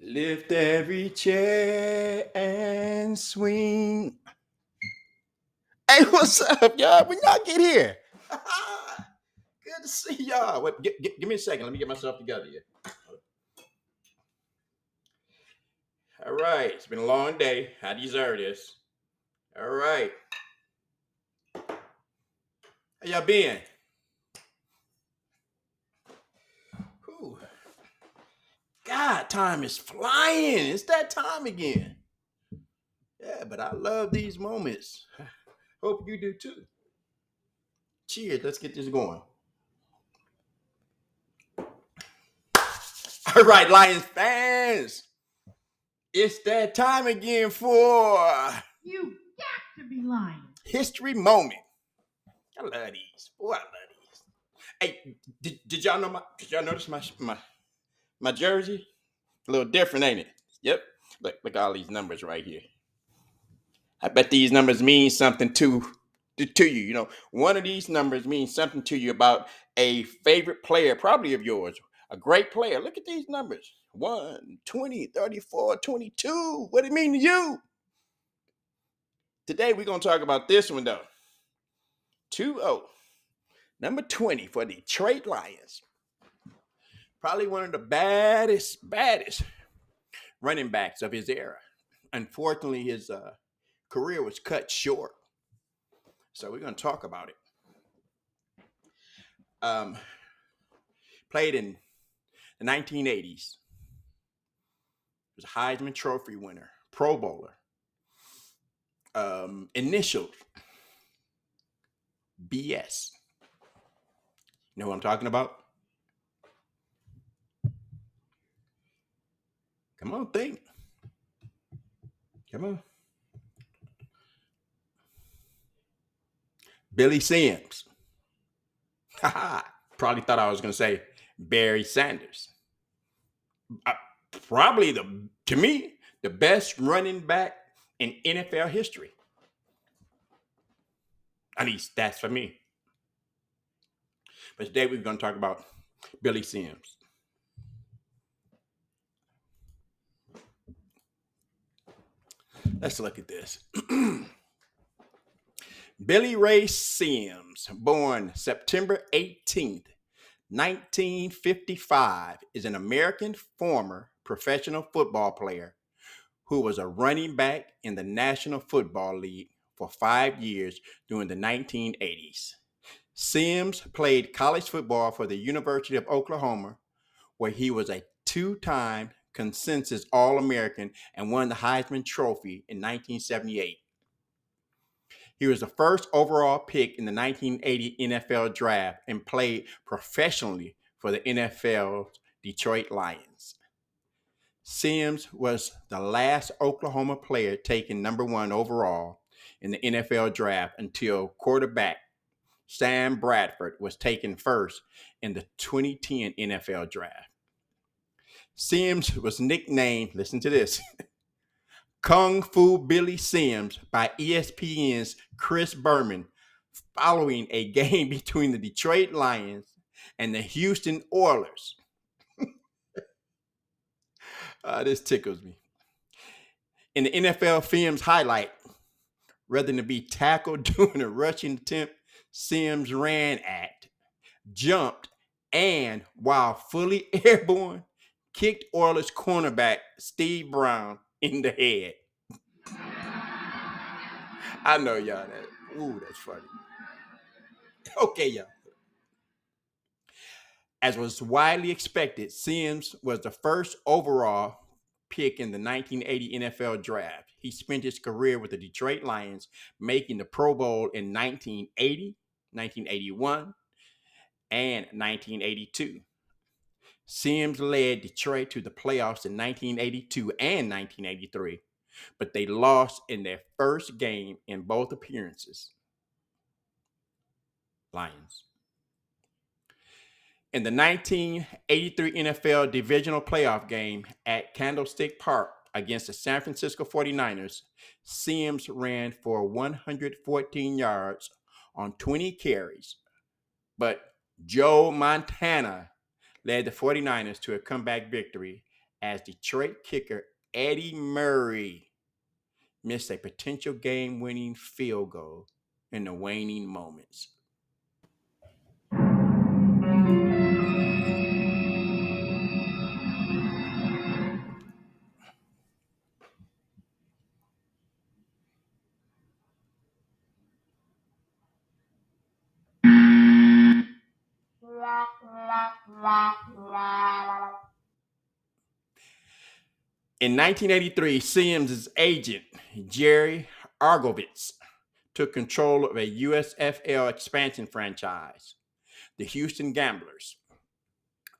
Lift every chair and swing. Hey, what's up, y'all? When y'all get here? Good to see y'all. Wait, give me a second. Let me get myself together here. All right. It's been a long day. I deserve this. All right. How y'all been? Whew. God, time is flying. It's that time again. Yeah, but I love these moments. Hope you do too. Cheers. Let's get this going. All right, Lions fans. It's that time again for You got to be lying. history moment. I love these. Boy, I love these. Hey, did y'all know did y'all notice my jersey? A little different, ain't it? Yep. Look at all these numbers right here. I bet these numbers mean something to you. You know, one of these numbers means something to you about a favorite player, probably of yours, a great player. Look at these numbers. 1, 20, 34, 22. What do it mean to you? Today we're gonna talk about this one though. 2-0. Number 20 for Detroit Lions. Probably one of the baddest running backs of his era. Unfortunately, his career was cut short. So we're going to talk about it. Um, Played in the 1980s. Was a Heisman Trophy winner, Pro Bowler. Initialed BS. You know what I'm talking about? Come on, think. Come on. Billy Sims. Probably thought I was going to say Barry Sanders. Uh, Probably to me, the best running back in NFL history. At least that's for me. But today we're going to talk about Billy Sims. Let's look at this. Billy Ray Sims, born September 18th, 1955, is an American former professional football player who was a running back in the National Football League for 5 years during the 1980s. Sims played college football for the University of Oklahoma, where he was a two-time consensus All-American and won the Heisman Trophy in 1978. He was the first overall pick in the 1980 NFL Draft and played professionally for the NFL's Detroit Lions. Sims was the last Oklahoma player taken number one overall in the NFL Draft until quarterback Sam Bradford was taken first in the 2010 NFL Draft. Sims was nicknamed, listen to this, Kung Fu Billy Sims by ESPN's Chris Berman following a game between the Detroit Lions and the Houston Oilers. This tickles me. In the NFL Films highlight, rather than be tackled during a rushing attempt, Sims ran at, jumped, and while fully airborne, kicked Oilers cornerback Steve Brown in the head. I know y'all that. Ooh, that's funny. Okay, y'all. As was widely expected, Sims was the first overall pick in the 1980 NFL Draft. He spent his career with the Detroit Lions, making the Pro Bowl in 1980, 1981, and 1982. Sims led Detroit to the playoffs in 1982 and 1983, but they lost in their first game in both appearances. Lions. In the 1983 NFL divisional playoff game at Candlestick Park against the San Francisco 49ers, Sims ran for 114 yards on 20 carries, but Joe Montana led the 49ers to a comeback victory as Detroit kicker Eddie Murray missed a potential game-winning field goal in the waning moments. In 1983, Sims' agent, Jerry Argovitz, took control of a USFL expansion franchise, the Houston Gamblers.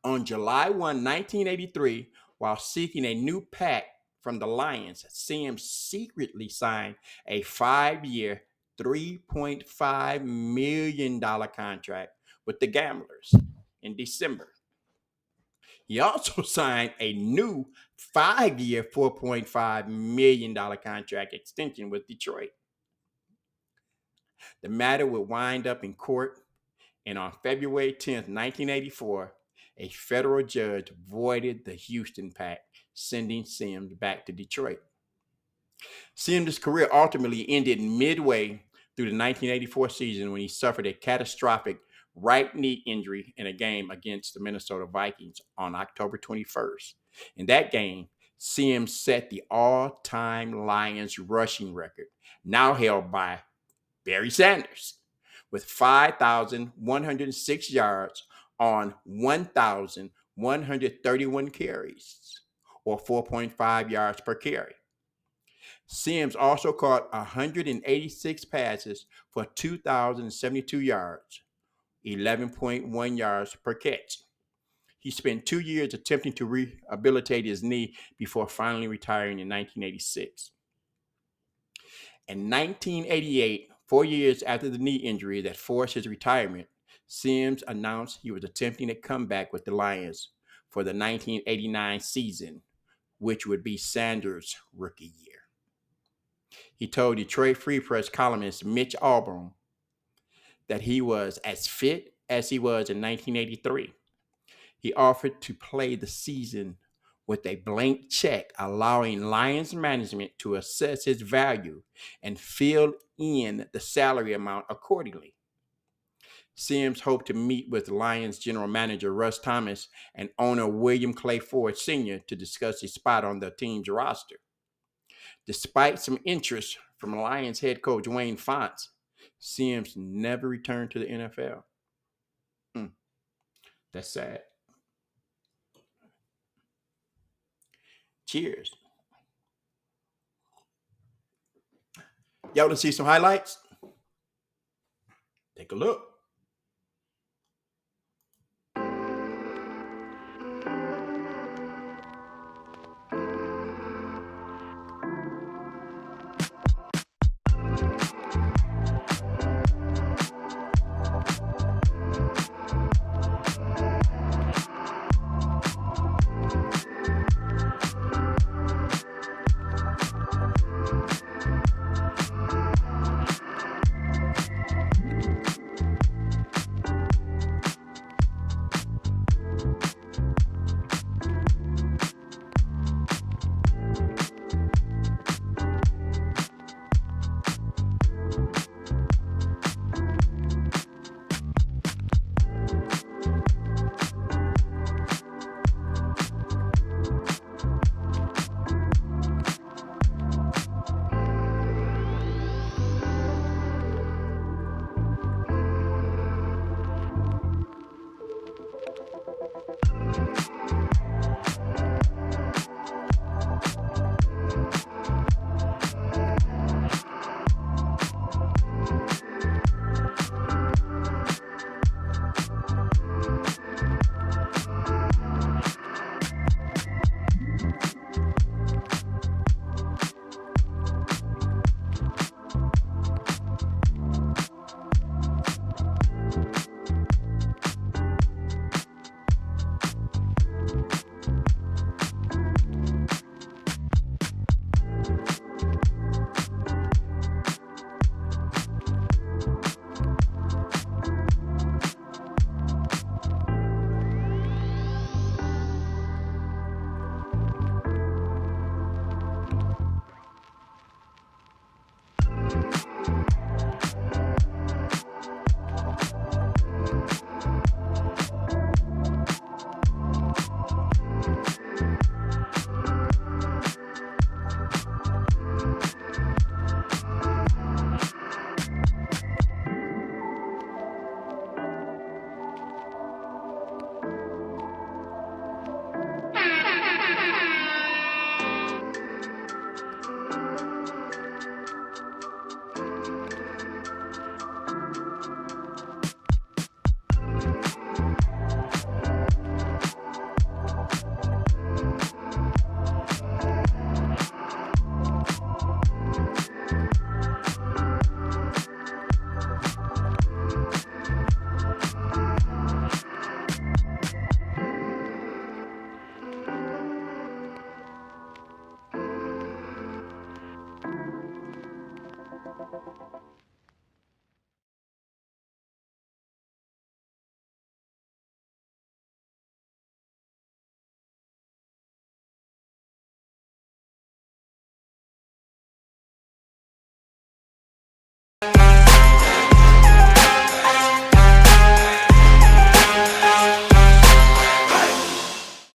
On July 1, 1983, while seeking a new pack from the Lions, Sims secretly signed a 5-year, $3.5 million contract with the Gamblers in December. He also signed a new 5-year, $4.5 million contract extension with Detroit. The matter would wind up in court, and on February 10th, 1984, a federal judge voided the Houston pact, sending Sims back to Detroit. Sims' career ultimately ended midway through the 1984 season when he suffered a catastrophic right knee injury in a game against the Minnesota Vikings on October 21st. In that game, Sims set the all-time Lions rushing record, now held by Barry Sanders, with 5,106 yards on 1,131 carries, or 4.5 yards per carry. Sims also caught 186 passes for 2,072 yards, 11.1 yards per catch. He spent 2 years attempting to rehabilitate his knee before finally retiring in 1986. In 1988, 4 years after the knee injury that forced his retirement, Sims announced he was attempting a comeback with the Lions for the 1989 season, which would be Sanders' rookie year. He told Detroit Free Press columnist Mitch Albom that he was as fit as he was in 1983. He offered to play the season with a blank check, allowing Lions management to assess his value and fill in the salary amount accordingly. Sims hoped to meet with Lions general manager Russ Thomas and owner William Clay Ford Sr. to discuss his spot on the team's roster. Despite some interest from Lions head coach Wayne Fontes, Sims never returned to the NFL. That's sad. Cheers. Y'all want to see some highlights? Take a look.